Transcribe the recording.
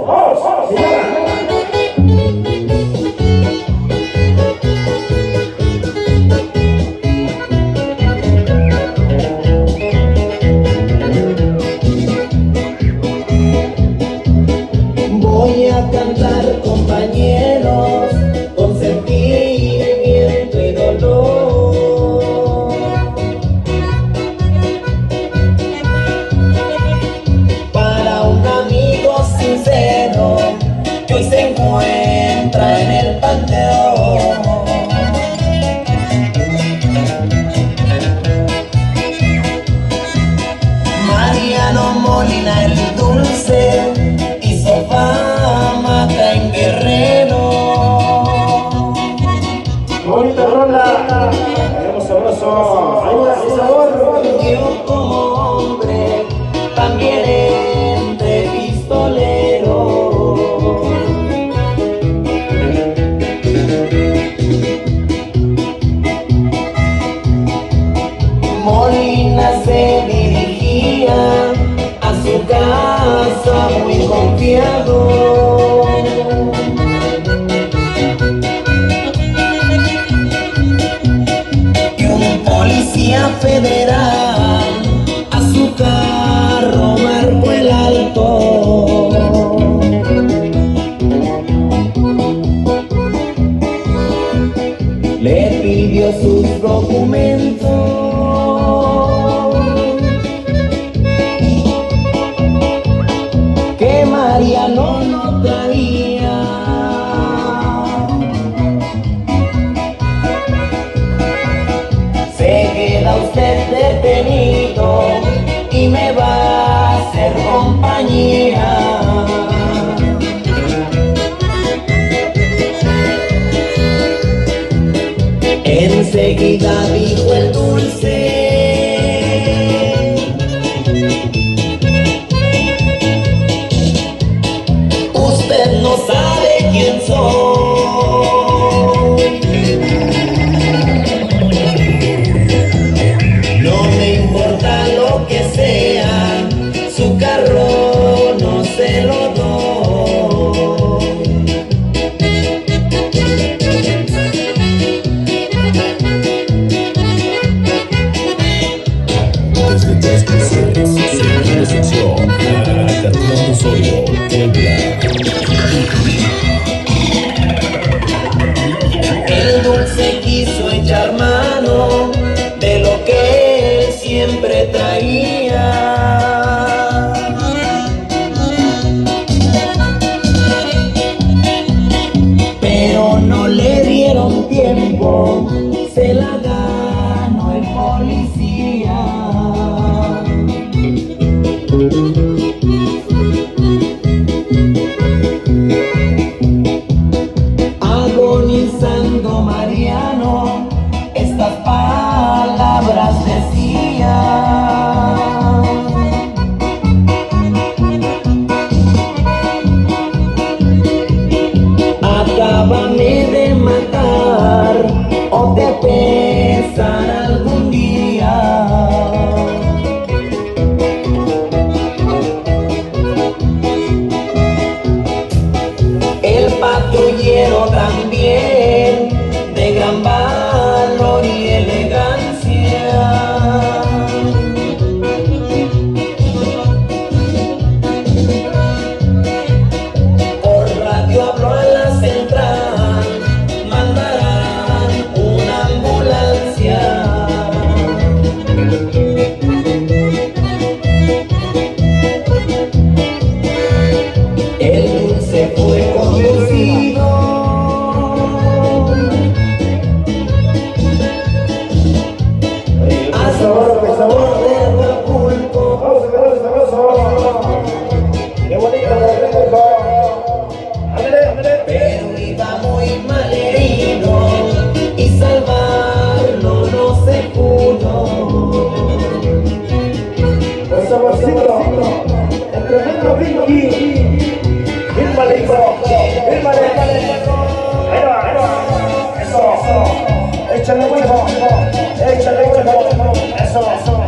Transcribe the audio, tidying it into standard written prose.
vamos, señora. Voy a cantar, compañeros, con sentimiento y dolor, para un amigo sincero que hoy se encuentra en el panteón. Mariano Molina el Dulce hizo fama acá en Guerrero. Bonita rola, queremos sabroso, hay un sabor. Yo como hombre también entre pistolero. Molina se dirigía a su casa muy confiado. Y un policía federal a su carro marcó el alto. Le pidió sus documentos que Mariano no traía. Se queda usted detenido y me va a hacer compañía. Enseguida dijo el Dulce: usted no sabe quién soy. No me importa lo que sea, su carro no se lo doy. Desde Tres Cruces, segunda sección, Acatlán Osorio, Puebla. El Dulce quiso echar mano de lo que él siempre traía. Pero no le dieron tiempo, se la ganó el policía. Agonizando Mariano estas palabras decía: acábame de matar o te pesará algún día. El patrullero también, de gran valor y elegancia, por radio habló a la central, mandarán una ambulancia. El Dulce fue conducido a su puerto de Acapulco. Qué bonito, Pero iba muy mal herido y salvarlo no se pudo. el saborcito, el tremendo Vicky. Fírmale, fírmale. Ahí va, eso. Échale huevo, eso.